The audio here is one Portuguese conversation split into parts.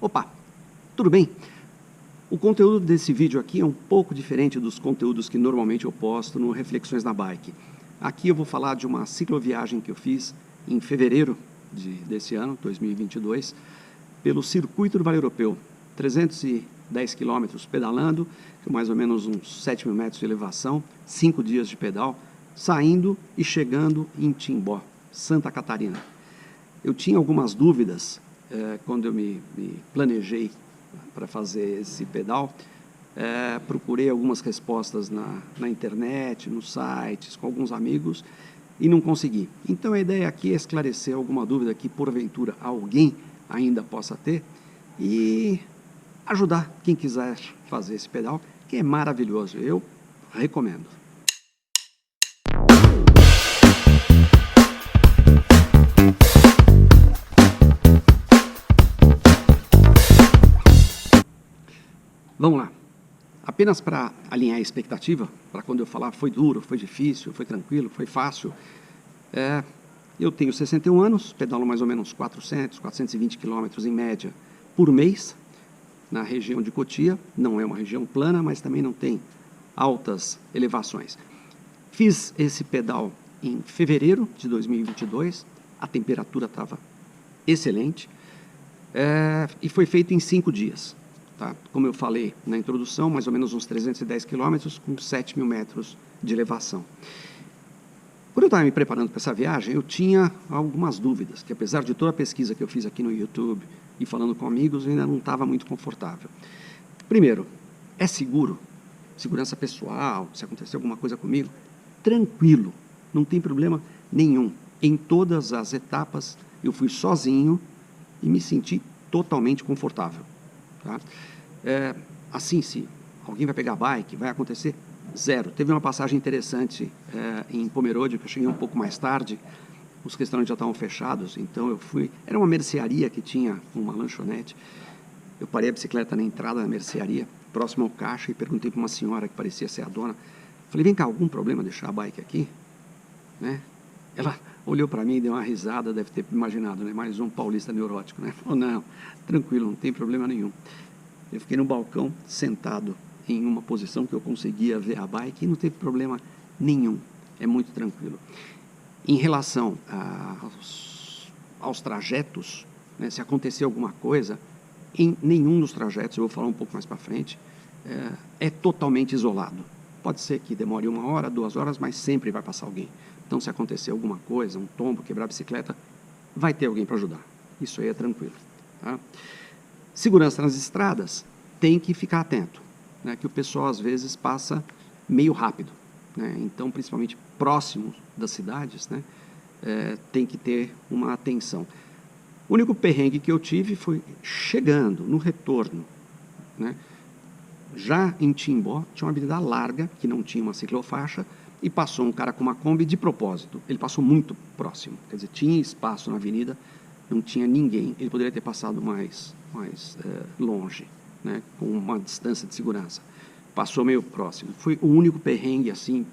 Opa, tudo bem? O conteúdo desse vídeo aqui é um pouco diferente dos conteúdos que normalmente eu posto no Reflexões na Bike. Aqui eu vou falar de uma cicloviagem que eu fiz em fevereiro desse ano, 2022, pelo circuito do Vale Europeu. 310 quilômetros pedalando, com mais ou menos uns 7 mil metros de elevação, 5 dias de pedal, saindo e chegando em Timbó, Santa Catarina. Eu tinha algumas dúvidas quando eu me planejei para fazer esse pedal. Procurei algumas respostas na internet, nos sites, com alguns amigos e não consegui. Então a ideia aqui é esclarecer alguma dúvida que porventura alguém ainda possa ter e ajudar quem quiser fazer esse pedal, que é maravilhoso, eu recomendo. Vamos lá, apenas para alinhar a expectativa, para quando eu falar foi duro, foi difícil, foi tranquilo, foi fácil. Eu tenho 61 anos, pedalo mais ou menos 400, 420 quilômetros em média por mês, na região de Cotia. Não é uma região plana, mas também não tem altas elevações. Fiz esse pedal em fevereiro de 2022, a temperatura estava excelente, e foi feito em 5 dias. Tá? Como eu falei na introdução, mais ou menos uns 310 quilômetros com 7 mil metros de elevação. Quando eu estava me preparando para essa viagem, eu tinha algumas dúvidas, que apesar de toda a pesquisa que eu fiz aqui no YouTube e falando com amigos, eu ainda não estava muito confortável. Primeiro, é seguro? Segurança pessoal, se acontecer alguma coisa comigo? Tranquilo, não tem problema nenhum. Em todas as etapas, eu fui sozinho e me senti totalmente confortável. Tá? Assim, se alguém vai pegar bike, vai acontecer zero. Teve uma passagem interessante em Pomerode, que eu cheguei um pouco mais tarde, os restaurantes já estavam fechados, então eu fui, era uma mercearia que tinha uma lanchonete, eu parei a bicicleta na entrada da mercearia, próximo ao caixa, e perguntei para uma senhora que parecia ser a dona, falei, vem cá, algum problema deixar a bike aqui? Né? Ela olhou para mim e deu uma risada, deve ter imaginado, né? Mais um paulista neurótico, né? Falou, não, tranquilo, não tem problema nenhum. Eu fiquei no balcão, sentado em uma posição que eu conseguia ver a bike e não teve problema nenhum, é muito tranquilo. Em relação aos trajetos, né, se acontecer alguma coisa, em nenhum dos trajetos, eu vou falar um pouco mais para frente, é totalmente isolado. Pode ser que demore 1 hora, 2 horas, mas sempre vai passar alguém. Então, se acontecer alguma coisa, um tombo, quebrar a bicicleta, vai ter alguém para ajudar. Isso aí é tranquilo. Tá? Segurança nas estradas, tem que ficar atento, né, que o pessoal às vezes passa meio rápido. Né? Então, principalmente próximo das cidades, né, tem que ter uma atenção. O único perrengue que eu tive foi chegando, no retorno, né, já em Timbó, tinha uma avenida larga, que não tinha uma ciclofaixa, e passou um cara com uma Kombi de propósito. Ele passou muito próximo, quer dizer, tinha espaço na avenida, não tinha ninguém. Ele poderia ter passado mais longe, né, com uma distância de segurança. Passou meio próximo. Foi o único perrengue, assim,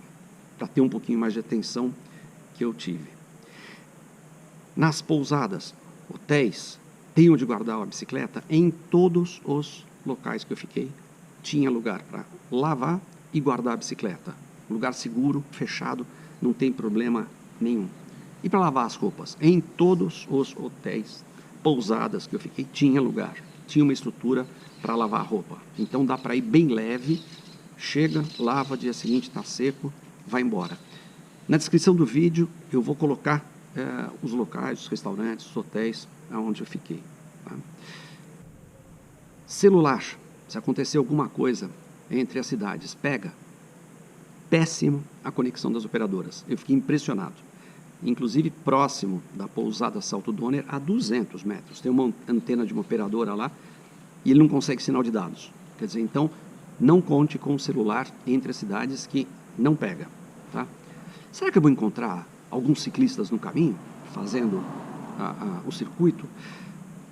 para ter um pouquinho mais de atenção que eu tive. Nas pousadas, hotéis, tem onde guardar a bicicleta. Em todos os locais que eu fiquei, tinha lugar para lavar e guardar a bicicleta. Lugar seguro, fechado, não tem problema nenhum. E para lavar as roupas? Em todos os hotéis, pousadas que eu fiquei, tinha lugar. Tinha uma estrutura para lavar a roupa. Então dá para ir bem leve, chega, lava, dia seguinte está seco, vai embora. Na descrição do vídeo eu vou colocar os locais, os restaurantes, os hotéis onde eu fiquei. Tá? Celular, se acontecer alguma coisa entre as cidades, pega. Péssimo a conexão das operadoras. Eu fiquei impressionado. Inclusive próximo da pousada Salto Donner, a 200 metros. Tem uma antena de uma operadora lá e ele não consegue sinal de dados. Quer dizer, então, não conte com o celular entre as cidades que não pega. Tá? Será que eu vou encontrar alguns ciclistas no caminho, fazendo o circuito?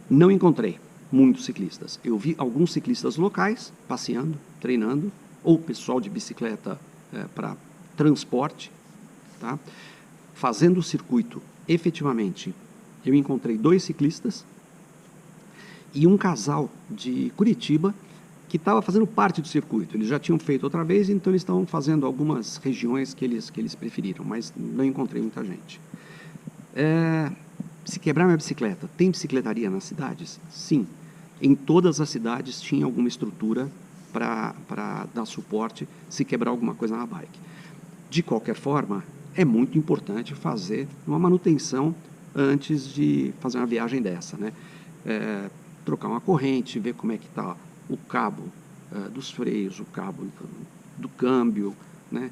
Não encontrei muitos ciclistas. Eu vi alguns ciclistas locais, passeando, treinando, ou pessoal de bicicleta para transporte, tá? Fazendo o circuito efetivamente. Eu encontrei 2 ciclistas e um casal de Curitiba que estava fazendo parte do circuito. Eles já tinham feito outra vez, então eles estavam fazendo algumas regiões que eles preferiram, mas não encontrei muita gente. Se quebrar minha bicicleta, tem bicicletaria nas cidades? Sim. Em todas as cidades tinha alguma estrutura para dar suporte se quebrar alguma coisa na bike. De qualquer forma, é muito importante fazer uma manutenção antes de fazer uma viagem dessa, né? Trocar uma corrente, ver como é que está o cabo dos freios, o cabo do câmbio, né?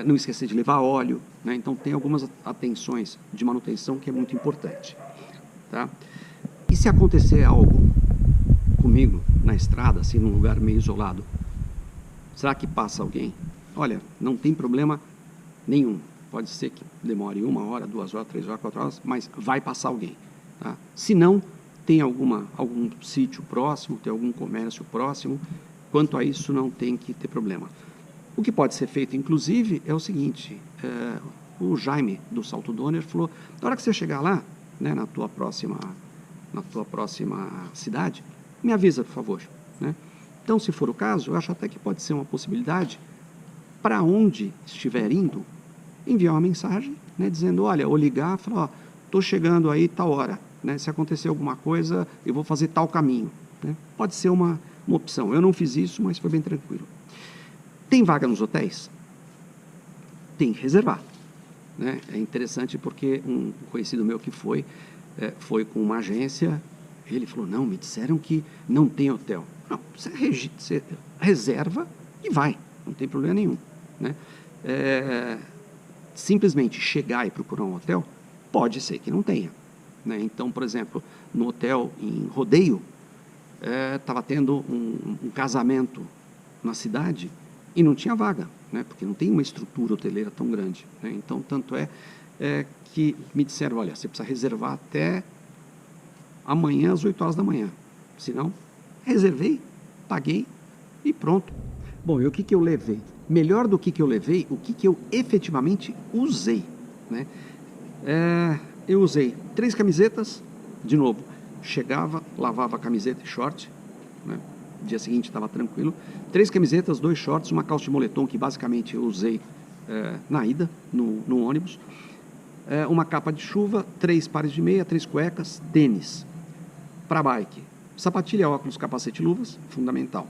Não esquecer de levar óleo, né? Então tem algumas atenções de manutenção que é muito importante, tá? E se acontecer algo comigo na estrada, assim, num lugar meio isolado, será que passa alguém? Olha, não tem problema nenhum. Pode ser que demore 1 hora, 2 horas, 3 horas, 4 horas, mas vai passar alguém, tá? Se não, tem algum sítio próximo, tem algum comércio próximo, quanto a isso não tem que ter problema. O que pode ser feito, inclusive, é o seguinte, o Jaime do Salto Donner falou, na hora que você chegar lá, né, na tua próxima cidade, me avisa, por favor, né? Então, se for o caso, eu acho até que pode ser uma possibilidade, para onde estiver indo, enviar uma mensagem, né, dizendo, olha, ou ligar, falar, ó, estou chegando aí tal hora, né, se acontecer alguma coisa, eu vou fazer tal caminho, né? Pode ser uma opção. Eu não fiz isso, mas foi bem tranquilo. Tem vaga nos hotéis? Tem que reservar, né? É interessante porque um conhecido meu que foi com uma agência, ele falou, não, me disseram que não tem hotel. Não, você reserva e vai, não tem problema nenhum, né? Simplesmente chegar e procurar um hotel, pode ser que não tenha, né? Então, por exemplo, no hotel em Rodeio, estava tendo um casamento na cidade e não tinha vaga, né? Porque não tem uma estrutura hoteleira tão grande, né? Então, tanto que me disseram, olha, você precisa reservar até amanhã às 8 horas da manhã. Senão, reservei, paguei e pronto. Bom, e o que eu levei? Melhor do que eu levei, o que eu efetivamente usei, né? Eu usei 3 camisetas, de novo, chegava, lavava a camiseta e short, né? Dia seguinte estava tranquilo. 3 camisetas, 2 shorts, uma calça de moletom que basicamente eu usei na ida, no ônibus. Uma capa de chuva, 3 pares de meia, 3 cuecas, tênis. Para bike, sapatilha, óculos, capacete e luvas, fundamental,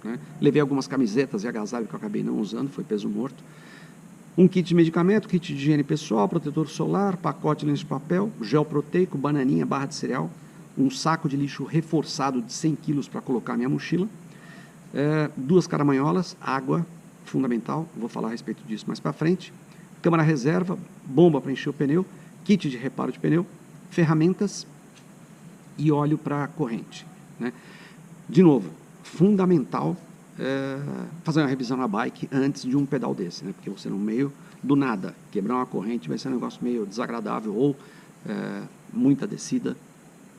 né? Levei algumas camisetas e agasalho que eu acabei não usando, foi peso morto. Um kit de medicamento, kit de higiene pessoal, protetor solar, pacote de lenço de papel, gel proteico, bananinha, barra de cereal, um saco de lixo reforçado de 100 quilos para colocar minha mochila, 2 caramanholas, água, fundamental, vou falar a respeito disso mais para frente, câmara reserva, bomba para encher o pneu, kit de reparo de pneu, ferramentas e óleo para corrente, né? De novo, fundamental fazer uma revisão na bike antes de um pedal desse, né? Porque você no meio do nada quebrar uma corrente vai ser um negócio meio desagradável ou muita descida,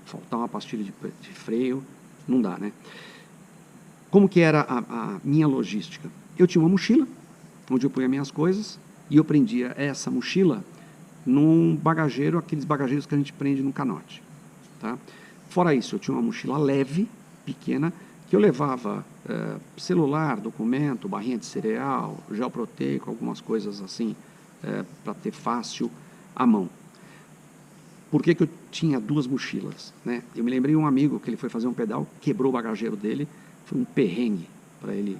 faltar uma pastilha de freio, não dá, né? Como que era a minha logística? Eu tinha uma mochila onde eu punha minhas coisas e eu prendia essa mochila num bagageiro, aqueles bagageiros que a gente prende no canote, tá? Fora isso, eu tinha uma mochila leve, pequena, que eu levava celular, documento, barrinha de cereal, gel proteico, algumas coisas assim, para ter fácil à mão. Por que eu tinha 2 mochilas, né? Eu me lembrei de um amigo que ele foi fazer um pedal, quebrou o bagageiro dele, foi um perrengue para ele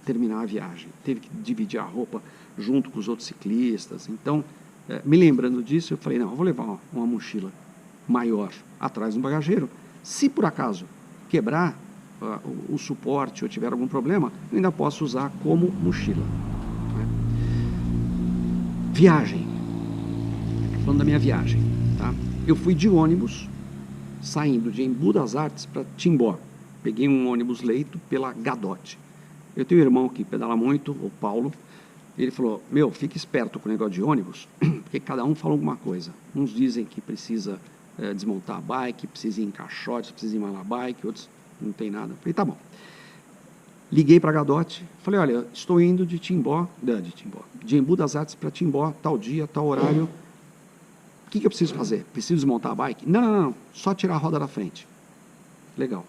terminar a viagem. Teve que dividir a roupa junto com os outros ciclistas. Então, me lembrando disso, eu falei, não, eu vou levar uma mochila maior atrás do bagageiro. Se por acaso quebrar o suporte ou tiver algum problema, eu ainda posso usar como mochila, né? Viagem. Falando da minha viagem, tá? Eu fui de ônibus, saindo de Embu das Artes para Timbó. Peguei um ônibus leito pela Gadote. Eu tenho um irmão que pedala muito, o Paulo. Ele falou, meu, fique esperto com o negócio de ônibus, porque cada um fala alguma coisa. Uns dizem que precisa desmontar a bike, precisa ir em caixotes, precisa ir na bike, outros não tem nada. Falei, tá bom. Liguei para a Gadote, falei, olha, estou indo de Embu das Artes para Timbó, tal dia, tal horário. O que eu preciso fazer? Preciso desmontar a bike? Não, só tirar a roda da frente. legal.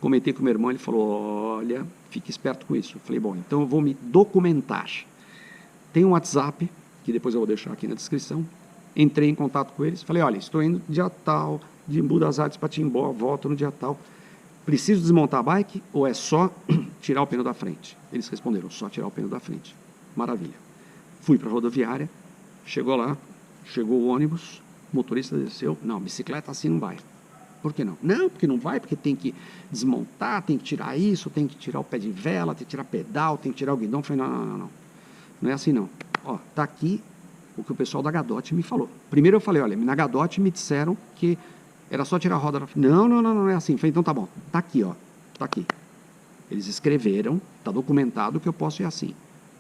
Comentei com o meu irmão, ele falou, olha, fique esperto com isso. Eu falei, bom, então eu vou me documentar. Tem um WhatsApp, que depois eu vou deixar aqui na descrição. Entrei em contato com eles, falei, olha, estou indo dia tal, de Embu das Artes para Timbó, volto no dia tal. Preciso desmontar a bike ou é só tirar o pneu da frente? Eles responderam, só tirar o pneu da frente. Maravilha. Fui para a rodoviária, chegou lá, chegou o ônibus, o motorista desceu, não, bicicleta assim não vai. Por que não? Não, porque não vai, porque tem que desmontar, tem que tirar isso, tem que tirar o pé de vela, tem que tirar pedal, tem que tirar o guidão. Eu falei, não. Não é assim não. Ó, tá aqui o que o pessoal da Gadotti me falou. Primeiro eu falei, olha, na Gadotti me disseram que era só tirar a roda da frente. Não é assim. Eu falei, então tá bom, tá aqui, ó, tá aqui. Eles escreveram, tá documentado que eu posso ir assim.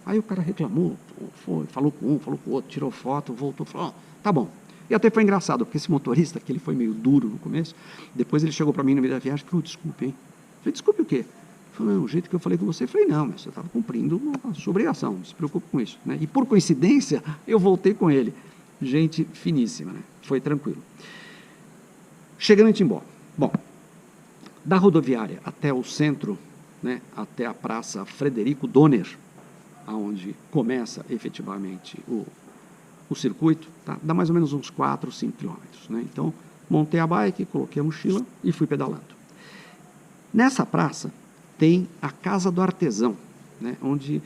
Aí o cara reclamou, foi, falou com um, falou com o outro, tirou foto, voltou, falou, ó, tá bom. E até foi engraçado, porque esse motorista, que ele foi meio duro no começo, depois ele chegou para mim no meio da viagem e falou, desculpe, hein? Eu falei, desculpe o quê? Ele falou, não, o jeito que eu falei com você, eu falei, não, mas você estava cumprindo a sua obrigação, não se preocupe com isso, né? E por coincidência, eu voltei com ele. Gente finíssima, né? Foi tranquilo. Chegando em Timbó, bom, da rodoviária até o centro, né, até a Praça Frederico Donner, aonde começa efetivamente o circuito, tá? Dá mais ou menos uns 4, 5 quilômetros, né? Então, montei a bike, coloquei a mochila e fui pedalando. Nessa praça tem a Casa do Artesão, né? Onde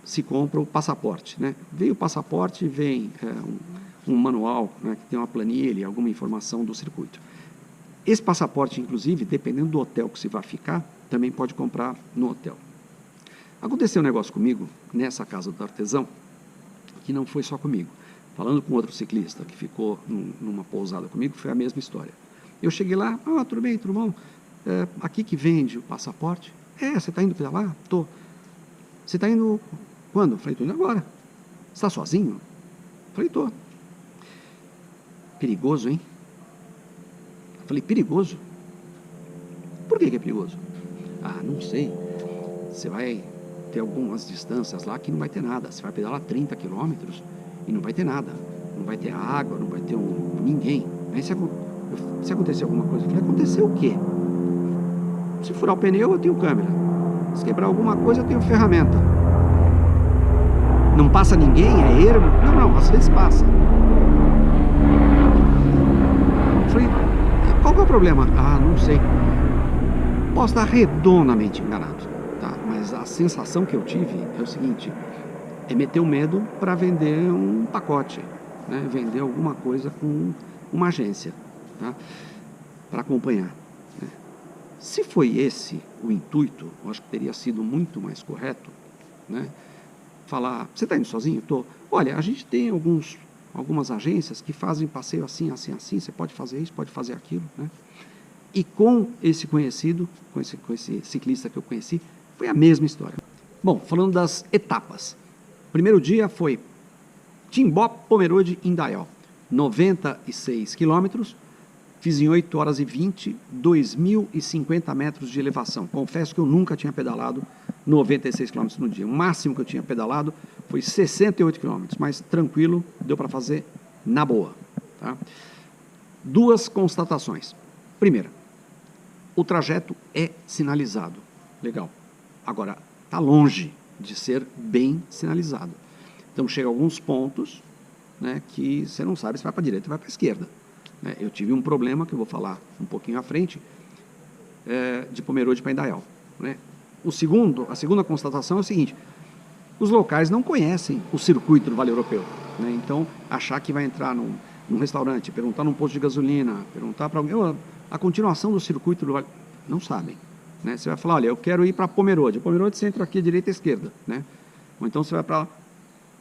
se compra o passaporte, né? Vem o passaporte, vem um manual, né, que tem uma planilha, alguma informação do circuito. Esse passaporte, inclusive, dependendo do hotel que você vai ficar, também pode comprar no hotel. Aconteceu um negócio comigo, nessa Casa do Artesão, que não foi só comigo. Falando com outro ciclista que ficou numa pousada comigo, foi a mesma história. Eu cheguei lá, tudo bem, tudo bom? Aqui que vende o passaporte? Você está indo pedalar? Tô. Você está indo quando? Eu falei, estou indo agora. Você está sozinho? Eu falei, estou. Perigoso, hein? Eu falei, perigoso? Por que é perigoso? Não sei. Você vai ter algumas distâncias lá que não vai ter nada. Você vai pedalar 30 quilômetros e não vai ter nada. Não vai ter água, não vai ter ninguém. Aí se acontecer alguma coisa, eu falei, aconteceu o quê? Se furar o pneu, eu tenho câmera. Se quebrar alguma coisa, eu tenho ferramenta. Não passa ninguém, é ermo? Não, às vezes passa. Eu falei, qual que é o problema? Não sei. Posso estar redondamente enganado, tá? Mas a sensação que eu tive é o seguinte, é meter o medo para vender um pacote, né? Vender alguma coisa com uma agência, tá? Para acompanhar, né? Se foi esse o intuito, eu acho que teria sido muito mais correto, né? Falar, você está indo sozinho? Estou. Olha, a gente tem algumas agências que fazem passeio assim, assim, assim, você pode fazer isso, pode fazer aquilo, né? E com esse conhecido, com esse ciclista que eu conheci, foi a mesma história. Bom, falando das etapas. Primeiro dia foi Timbó, Pomerode, Indaial. 96 quilômetros, fiz em 8 horas e 20, 2.050 metros de elevação. Confesso que eu nunca tinha pedalado 96 quilômetros no dia. O máximo que eu tinha pedalado foi 68 quilômetros, mas tranquilo, deu para fazer na boa. Tá? Duas constatações. Primeira, o trajeto é sinalizado. Legal. Agora, está longe de ser bem sinalizado. Então, chega a alguns pontos, né, que você não sabe se vai para a direita ou vai para a esquerda. Eu tive um problema, que eu vou falar um pouquinho à frente, de Pomerode para Indaial. Né? A segunda constatação é o seguinte, os locais não conhecem o circuito do Vale Europeu. Né? Então, achar que vai entrar num restaurante, perguntar num posto de gasolina, perguntar para alguém, a continuação do circuito do Vale... Não sabem. Né? Você vai falar, olha, eu quero ir para Pomerode. Pomerode você entra aqui, direita e esquerda. Né? Ou então você vai para lá.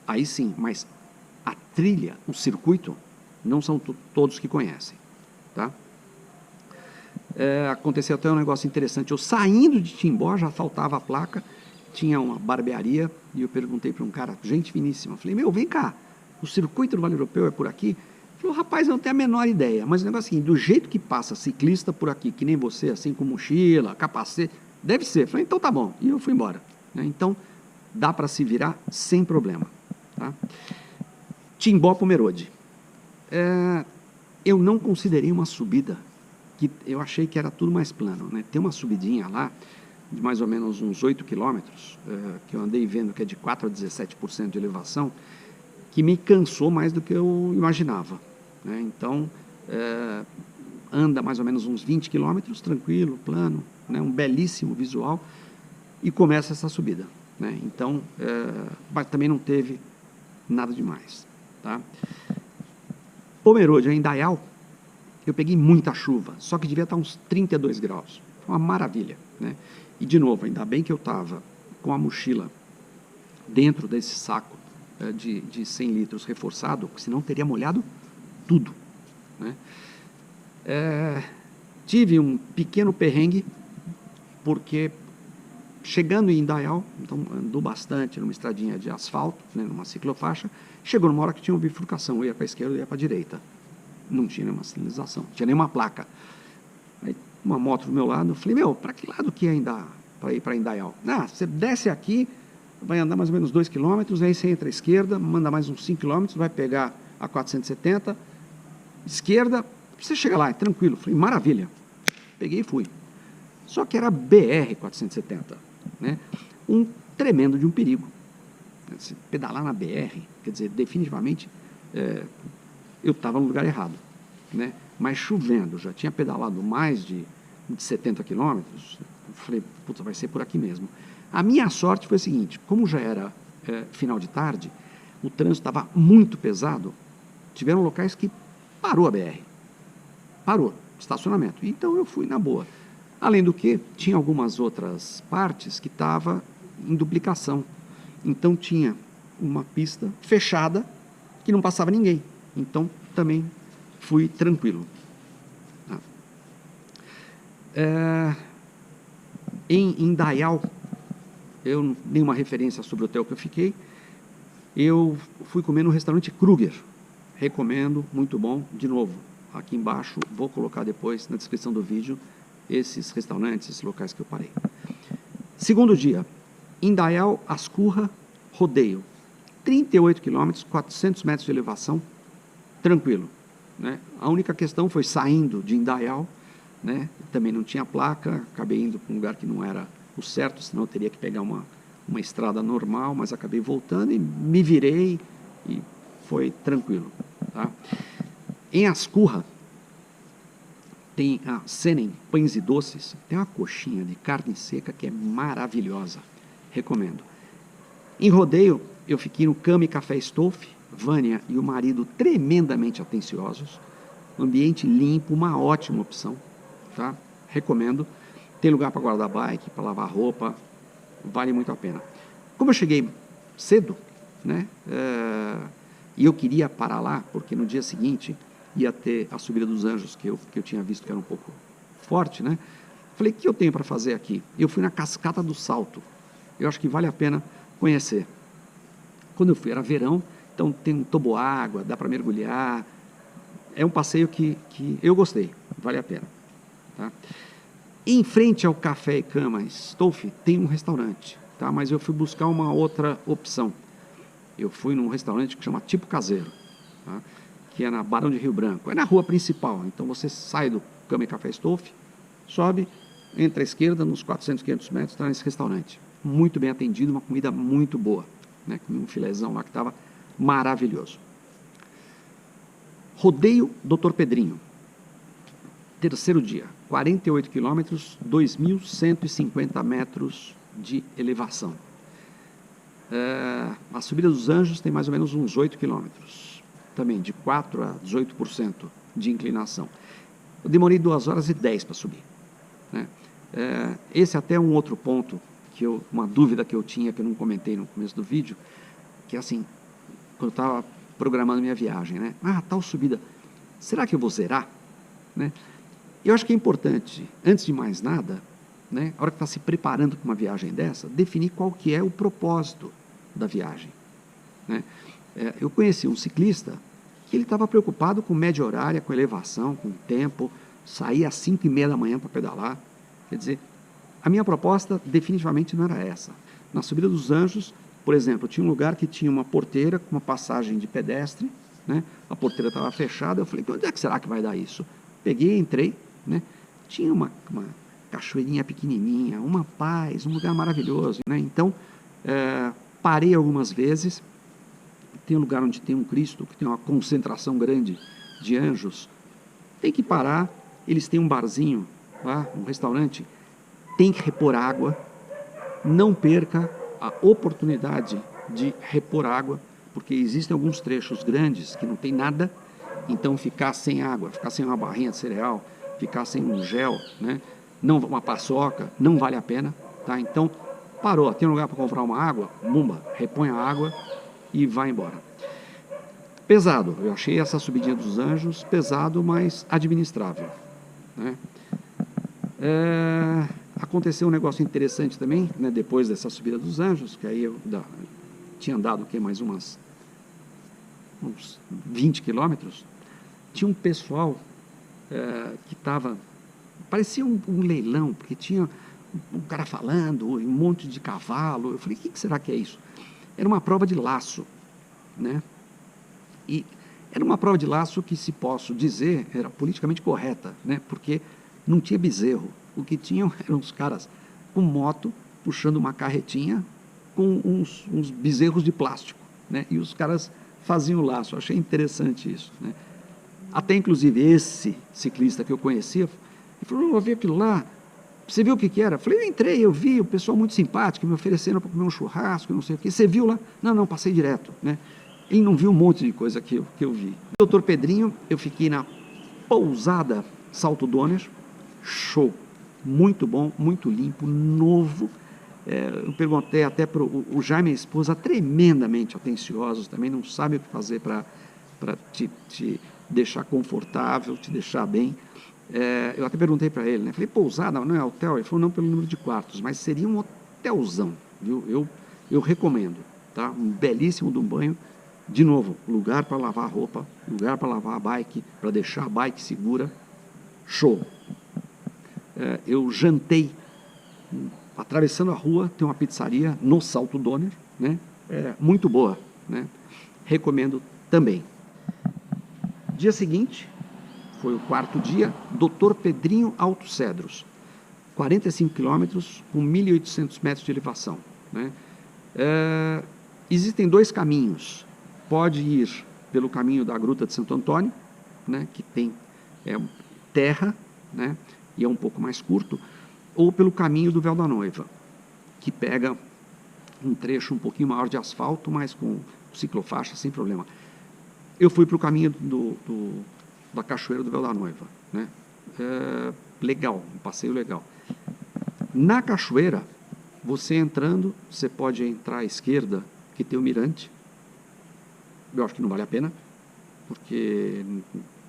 Aí sim, mas a trilha, o circuito, não são todos que conhecem. Tá? Aconteceu até um negócio interessante. Eu saindo de Timbó, já faltava a placa, tinha uma barbearia, e eu perguntei para um cara, gente finíssima, eu falei, vem cá, o circuito do Vale Europeu é por aqui? Ele falou, rapaz, eu não tenho a menor ideia, mas o negócio é assim, do jeito que passa ciclista por aqui, que nem você, assim, com mochila, capacete, deve ser. Eu falei, então tá bom, e eu fui embora. Né? Então, dá para se virar sem problema. Tá? Timbó, Pomerode. Eu não considerei uma subida, que eu achei que era tudo mais plano, né? Tem uma subidinha lá, de mais ou menos uns 8 quilômetros, que eu andei vendo que é de 4 a 17% de elevação, que me cansou mais do que eu imaginava, né? Então, anda mais ou menos uns 20 quilômetros, tranquilo, plano, né? Um belíssimo visual, e começa essa subida, né? Então, mas também não teve nada demais, tá? Pomerode, em Indaial, eu peguei muita chuva, só que devia estar uns 32 graus, uma maravilha, né? E de novo, ainda bem que eu estava com a mochila dentro desse saco de 100 litros reforçado, senão teria molhado tudo, né? Tive um pequeno perrengue, porque chegando em Indaial, então andou bastante numa estradinha de asfalto, né, numa ciclofaixa, chegou numa hora que tinha uma bifurcação, eu ia para a esquerda, eu ia para a direita. Não tinha nenhuma sinalização, não tinha nenhuma placa. Aí, uma moto do meu lado, eu falei, para que lado que é para ir para Indaial? Você desce aqui, vai andar mais ou menos 2 quilômetros, aí você entra à esquerda, manda mais uns 5 quilômetros, vai pegar a 470, esquerda, você chega lá, é tranquilo. Falei, maravilha. Peguei e fui. Só que era BR-470, né? Um tremendo de um perigo. Se pedalar na BR, quer dizer, definitivamente, eu estava no lugar errado, né? Mas chovendo, já tinha pedalado mais de 70 quilômetros, falei, puta, vai ser por aqui mesmo. A minha sorte foi a seguinte, como já era final de tarde, o trânsito estava muito pesado, tiveram locais que parou a BR, parou, estacionamento, então eu fui na boa. Além do que, tinha algumas outras partes que estavam em duplicação, então tinha uma pista fechada que não passava ninguém, então também fui tranquilo. Em Indaial, eu dei uma referência sobre o hotel que eu fiquei, eu fui comer no restaurante Kruger, recomendo, muito bom, de novo, aqui embaixo, vou colocar depois na descrição do vídeo, esses restaurantes, esses locais que eu parei. Segundo dia, Indaial, Ascurra, rodeio, 38 quilômetros, 400 metros de elevação, tranquilo, né? A única questão foi saindo de Indaial, né? Também não tinha placa, acabei indo para um lugar que não era o certo, senão eu teria que pegar uma estrada normal, mas acabei voltando e me virei e foi tranquilo, tá? Em Ascurra, tem a Senen Pães e Doces, tem uma coxinha de carne seca que é maravilhosa, recomendo. Em Rodeio, eu fiquei no Cama e Café Stolf, Vânia e o marido tremendamente atenciosos, ambiente limpo, uma ótima opção, tá? Recomendo. Tem lugar para guardar bike, para lavar roupa, vale muito a pena. Como eu cheguei cedo, né, e eu queria parar lá, porque no dia seguinte ia ter a subida dos Anjos, que eu tinha visto que era um pouco forte, né? Falei, o que eu tenho para fazer aqui? Eu fui na Cascata do Salto, eu acho que vale a pena conhecer. Quando eu fui, era verão, então tem um toboágua, dá para mergulhar, é um passeio que eu gostei, vale a pena, tá? Em frente ao Café e Cama Stolf, tem um restaurante, tá? Mas eu fui buscar uma outra opção. Eu fui num restaurante que chama Tipo Caseiro, tá? Que é na Barão de Rio Branco, é na rua principal, então você sai do Cama e Café Stolf, sobe, entra à esquerda, nos 400, 500 metros, está nesse restaurante. Muito bem atendido, uma comida muito boa, né? Comi um filézão lá que estava maravilhoso. Rodeio Dr. Pedrinho, terceiro dia, 48 quilômetros, 2.150 metros de elevação. A subida dos Anjos tem mais ou menos uns 8 quilômetros, também de 4 a 18% de inclinação. Eu demorei 2 horas e 10 para subir, né? Esse até é um outro ponto, uma dúvida que eu tinha, que eu não comentei no começo do vídeo, que é assim, quando eu estava programando minha viagem, né? Tal subida, será que eu vou zerar? Né? Eu acho que é importante, antes de mais nada, né, a hora que está se preparando para uma viagem dessa, definir qual que é o propósito da viagem, né? Eu conheci um ciclista que ele estava preocupado com média horária, com elevação, com tempo, saía às 5h30 da manhã para pedalar. Quer dizer, a minha proposta definitivamente não era essa. Na subida dos Anjos, por exemplo, tinha um lugar que tinha uma porteira com uma passagem de pedestre, né? A porteira estava fechada, eu falei, onde é que será que vai dar isso? Peguei, entrei, né? Tinha uma cachoeirinha pequenininha, uma paz, um lugar maravilhoso, né? Então, parei algumas vezes. Tem um lugar onde tem um Cristo, que tem uma concentração grande de anjos. Tem que parar. Eles têm um barzinho lá, um restaurante. Tem que repor água. Não perca a oportunidade de repor água, porque existem alguns trechos grandes que não tem nada. Então, ficar sem água, ficar sem uma barrinha de cereal, ficar sem um gel, né? Não, uma paçoca, não vale a pena, tá? Então, parou, tem um lugar para comprar uma água, bumba, repõe a água e vai embora. Pesado, eu achei essa subidinha dos anjos pesado, mas administrável, né? Aconteceu um negócio interessante também, né, depois dessa subida dos anjos, que aí eu tinha andado mais uns 20 quilômetros. Tinha um pessoal que estava, parecia um leilão, porque tinha um cara falando, um monte de cavalo. Eu falei, o que será que é isso? Era uma prova de laço, né? E era uma prova de laço que, se posso dizer, era politicamente correta, né? Porque não tinha bezerro. O que tinham eram os caras com moto, puxando uma carretinha com uns bezerros de plástico, né? E os caras faziam o laço. Eu achei interessante isso, né? Até, inclusive, esse ciclista que eu conhecia, ele falou, eu vi aquilo lá, você viu o que era? Eu falei, eu entrei, eu vi, o pessoal muito simpático, me oferecendo para comer um churrasco, não sei o quê. Você viu lá? Não, passei direto, né? Ele não viu um monte de coisa que eu vi. Doutor Pedrinho, eu fiquei na pousada Salto Donner, show, muito bom, muito limpo, novo. Eu perguntei até para o Jaime e a esposa, tremendamente atenciosos também, não sabem o que fazer para te deixar confortável, te deixar bem. Eu até perguntei para ele, né? Falei, pousada, não é hotel? Ele falou, não pelo número de quartos, mas seria um hotelzão, viu? Eu recomendo, tá? Um belíssimo de um banho. De novo, lugar para lavar a roupa, lugar para lavar a bike, para deixar a bike segura, show. Eu jantei, atravessando a rua, tem uma pizzaria no Salto Donner, né? Muito boa, né? Recomendo também. Dia seguinte, foi o quarto dia, Dr. Pedrinho Alto Cedros, 45 quilômetros com 1.800 metros de elevação, né? Existem dois caminhos. Pode ir pelo caminho da Gruta de Santo Antônio, né, que tem terra, né, e é um pouco mais curto, ou pelo caminho do Véu da Noiva, que pega um trecho um pouquinho maior de asfalto, mas com ciclofaixa sem problema. Eu fui para o caminho da Cachoeira do Véu da Noiva, né? Legal, um passeio legal. Na cachoeira, você entrando, você pode entrar à esquerda, que tem o mirante. Eu acho que não vale a pena, porque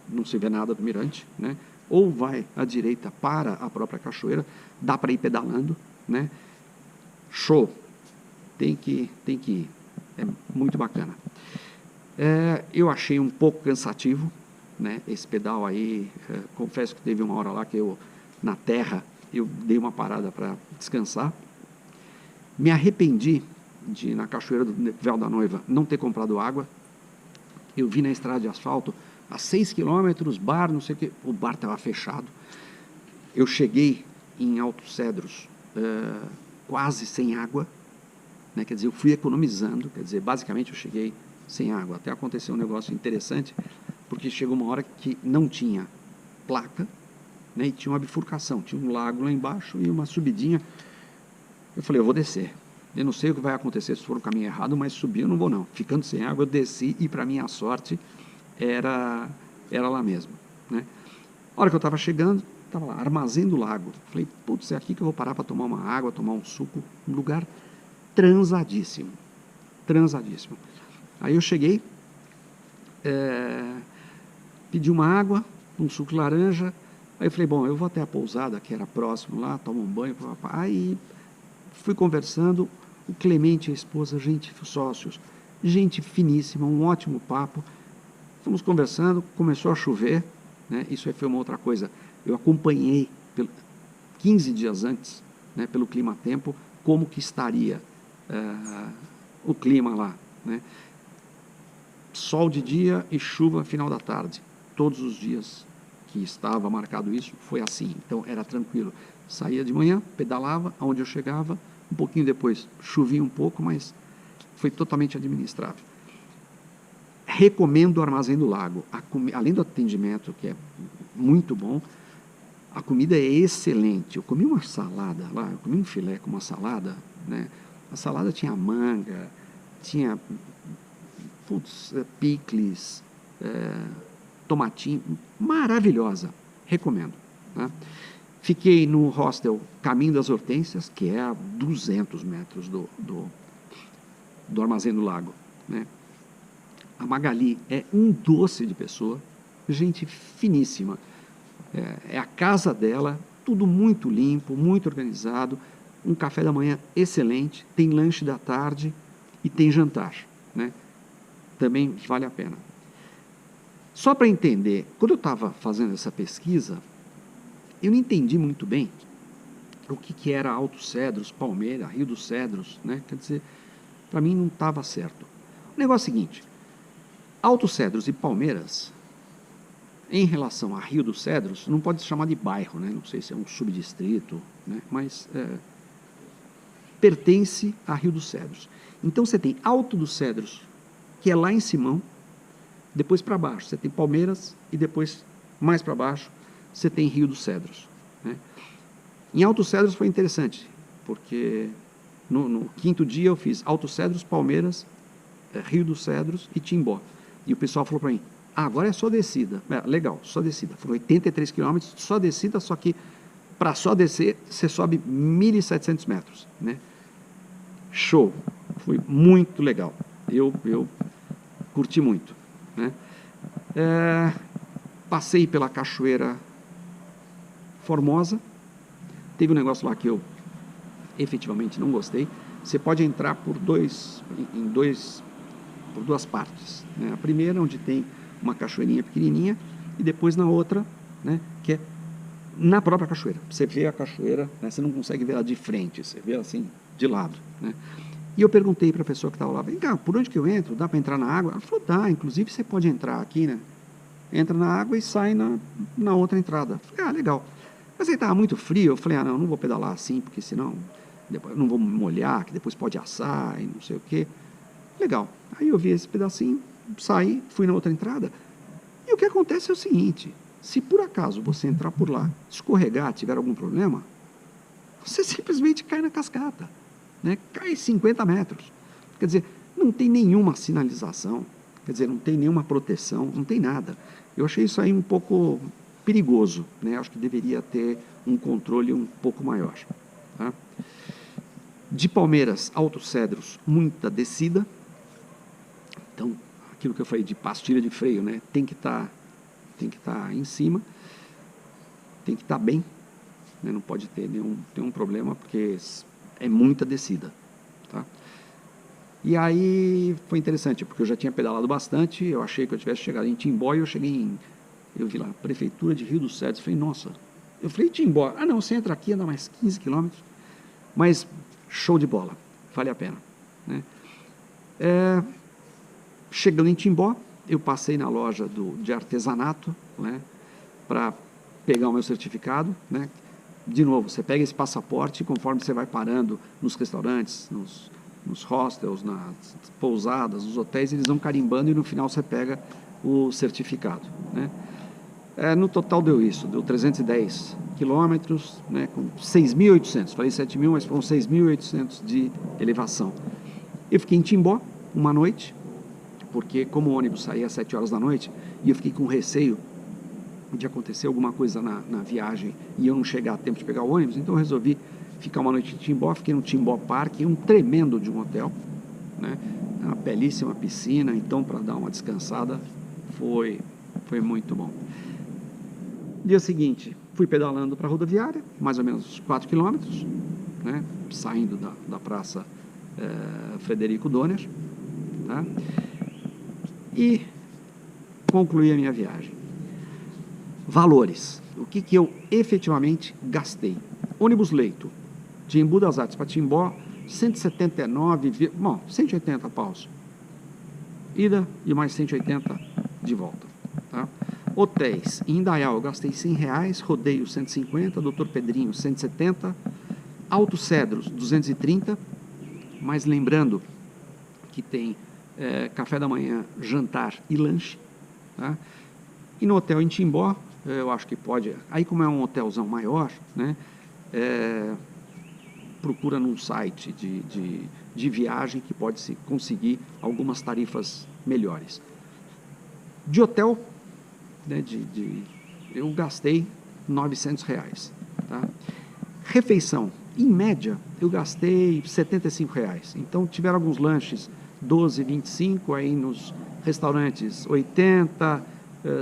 não se vê nada do mirante, né? Ou vai à direita para a própria cachoeira, dá para ir pedalando, né? Show, tem que ir, é muito bacana. Eu achei um pouco cansativo, né? Esse pedal aí, confesso que teve uma hora lá que na terra, eu dei uma parada para descansar. Me arrependi de, na Cachoeira do Véu da Noiva, não ter comprado água. Eu vi na estrada de asfalto, a 6 quilômetros, bar, não sei o que, o bar estava fechado. Eu cheguei em Alto Cedros quase sem água, né? Quer dizer, eu fui economizando, quer dizer, basicamente eu cheguei sem água. Até aconteceu um negócio interessante, porque chegou uma hora que não tinha placa, né? E tinha uma bifurcação, tinha um lago lá embaixo e uma subidinha. Eu falei, eu vou descer. Eu não sei o que vai acontecer se for o caminho errado, mas subir eu não vou não. Ficando sem água, eu desci e, para minha sorte, era lá mesmo, né? A hora que eu estava chegando, estava lá, Armazém do Lago. Falei, putz, é aqui que eu vou parar para tomar uma água, tomar um suco. Um lugar transadíssimo. Transadíssimo. Aí eu cheguei, pedi uma água, um suco de laranja. Aí eu falei, bom, eu vou até a pousada, que era próximo lá, tomo um banho. Aí fui conversando. O Clemente e a esposa, sócios, gente finíssima, um ótimo papo. Fomos conversando, começou a chover, né? Isso aí foi uma outra coisa. Eu acompanhei 15 dias antes, né, pelo clima-tempo, como que estaria o clima lá, né? Sol de dia e chuva final da tarde, todos os dias que estava marcado isso, foi assim. Então, era tranquilo. Saía de manhã, pedalava, aonde eu chegava, um pouquinho depois chovia um pouco, mas foi totalmente administrável. Recomendo o Armazém do Lago. Além do atendimento, que é muito bom, a comida é excelente. Eu comi uma salada lá, eu comi um filé com uma salada, né? A salada tinha manga, tinha picles, tomatinho, maravilhosa, recomendo. Né? Fiquei no hostel Caminho das Hortênsias, que é a 200 metros do Armazém do Lago. Né? A Magali é um doce de pessoa, gente finíssima. É a casa dela, tudo muito limpo, muito organizado, um café da manhã excelente, tem lanche da tarde e tem jantar. Né? Também vale a pena. Só para entender, quando eu estava fazendo essa pesquisa, eu não entendi muito bem o que era Alto Cedros, Palmeira, Rio dos Cedros, né? Quer dizer, para mim não estava certo. O negócio é o seguinte, Alto Cedros e Palmeiras, em relação a Rio dos Cedros, não pode se chamar de bairro, né? Não sei se é um subdistrito, né? Mas pertence a Rio dos Cedros. Então você tem Alto dos Cedros, que é lá em Simão, depois para baixo você tem Palmeiras e depois mais para baixo você tem Rio dos Cedros. Né? Em Alto Cedros foi interessante, porque no quinto dia eu fiz Alto Cedros, Palmeiras, Rio dos Cedros e Timbó. E o pessoal falou para mim, agora é só descida. Legal, só descida. Foram 83 quilômetros, só descida, só que para só descer, você sobe 1.700 metros. Né? Show, foi muito legal. Eu curti muito. Né? Passei pela Cachoeira Formosa, teve um negócio lá que eu efetivamente não gostei. Você pode entrar por duas partes. Né? A primeira, onde tem uma cachoeirinha pequenininha, e depois na outra, né, que é na própria cachoeira. Você vê a cachoeira, né, você não consegue ver ela de frente, você vê ela assim, de lado. Né? E eu perguntei para a pessoa que estava lá, vem cá, por onde que eu entro? Dá para entrar na água? Ela falou, dá, inclusive você pode entrar aqui, né? Entra na água e sai na outra entrada. Eu falei, legal. Mas aí estava muito frio, eu falei, não vou pedalar assim, porque senão depois eu não vou me molhar, que depois pode assar e não sei o quê. Legal. Aí eu vi esse pedacinho, saí, fui na outra entrada. E o que acontece é o seguinte, se por acaso você entrar por lá, escorregar, tiver algum problema, você simplesmente cai na cascata. Né? Cai 50 metros. Quer dizer, não tem nenhuma sinalização, quer dizer, não tem nenhuma proteção, não tem nada. Eu achei isso aí um pouco perigoso, né? Acho que deveria ter um controle um pouco maior. Tá? De Palmeiras, Alto Cedros, muita descida. Então, aquilo que eu falei de pastilha de freio, né? Tem que estar em cima, tem que estar bem, né? Não pode ter nenhum problema, porque é muita descida. Tá? E aí foi interessante, porque eu já tinha pedalado bastante, eu achei que eu tivesse chegado em Timbó, e eu vi lá, Prefeitura de Rio dos Cedros, falei, nossa, eu falei, Timbó, não, você entra aqui, anda mais 15 quilômetros, mas show de bola, vale a pena. Né? Chegando em Timbó, eu passei na loja de artesanato, né, para pegar o meu certificado, né? De novo, você pega esse passaporte e conforme você vai parando nos restaurantes, nos hostels, nas pousadas, nos hotéis, eles vão carimbando e no final você pega o certificado. Né? No total deu 310 quilômetros, né, com 6.800, falei 7.000, mas foram 6.800 de elevação. Eu fiquei em Timbó uma noite, porque como o ônibus saía às 7 horas da noite, e eu fiquei com receio de acontecer alguma coisa na viagem e eu não chegar a tempo de pegar o ônibus, então eu resolvi ficar uma noite em Timbó, fiquei no Timbó Park, um tremendo de um hotel, né? Uma belíssima piscina, então para dar uma descansada foi muito bom. Dia seguinte, fui pedalando para a rodoviária, mais ou menos 4 quilômetros, né? Saindo da praça Frederico Donner, tá? E concluí a minha viagem. Valores. O que eu efetivamente gastei? Ônibus leito, de Embu das Artes para Timbó, 180 paus. Ida e mais 180 de volta. Tá? Hotéis. Em Indaial eu gastei R$100, Rodeio 150, Dr. Pedrinho 170, Alto Cedros 230, mas lembrando que tem café da manhã, jantar e lanche. Tá? E no hotel em Timbó, eu acho que pode, aí como é um hotelzão maior, né, procura num site de viagem que pode se conseguir algumas tarifas melhores. De hotel, né, eu gastei R$900. Tá? Refeição, em média, eu gastei R$75. Então, tiveram alguns lanches 12, 25, aí nos restaurantes 80,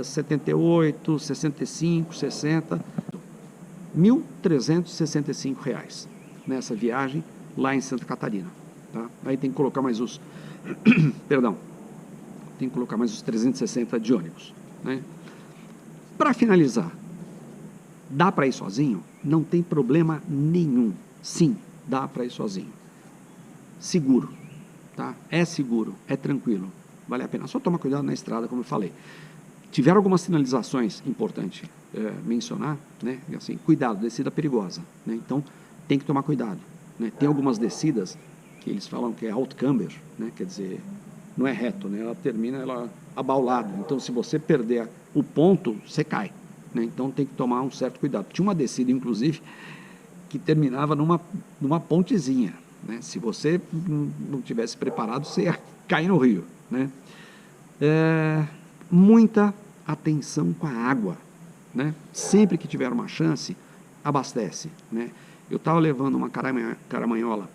78, 65, 60, R$1.365 nessa viagem lá em Santa Catarina. Tá? Aí tem que colocar mais os perdão, tem que colocar mais os 360 de ônibus, né? Para finalizar, dá para ir sozinho? Não tem problema nenhum. Sim, dá para ir sozinho. Seguro, tá? É seguro, é tranquilo, vale a pena. Só toma cuidado na estrada, como eu falei. Tiveram algumas sinalizações importantes mencionar, né? Assim, cuidado, descida perigosa, né? Então tem que tomar cuidado, né? Tem algumas descidas que eles falam que é outcamber, né? Quer dizer, não é reto, né? Ela termina abaulado. Então, se você perder o ponto, você cai, né? Então tem que tomar um certo cuidado. Tinha uma descida, inclusive, que terminava numa pontezinha, né? Se você não tivesse preparado, você ia cair no rio, né? Muita atenção com a água, né? Sempre que tiver uma chance, abastece, né? Eu estava levando uma caramanhola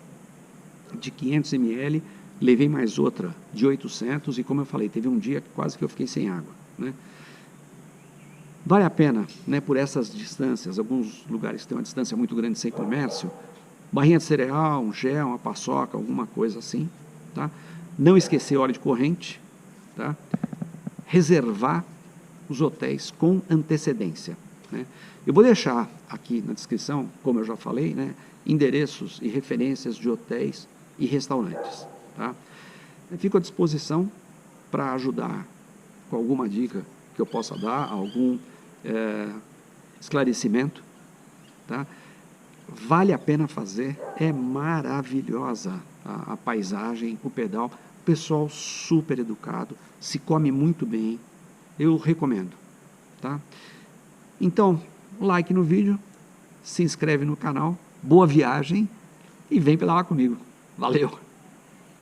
de 500 ml, levei mais outra de 800 e, como eu falei, teve um dia que quase que eu fiquei sem água, né? Vale a pena, né, por essas distâncias, alguns lugares que tem uma distância muito grande sem comércio, barrinha de cereal, um gel, uma paçoca, alguma coisa assim, tá? Não esquecer óleo de corrente, tá? Reservar os hotéis com antecedência, né? Eu vou deixar aqui na descrição, como eu já falei, né, endereços e referências de hotéis e restaurantes, tá? Eu fico à disposição para ajudar com alguma dica que eu possa dar, algum esclarecimento, tá? Vale a pena fazer, é maravilhosa a paisagem, o pedal, pessoal super educado, se come muito bem, eu recomendo, tá? Então, like no vídeo, se inscreve no canal, boa viagem e vem pedalar comigo. Valeu!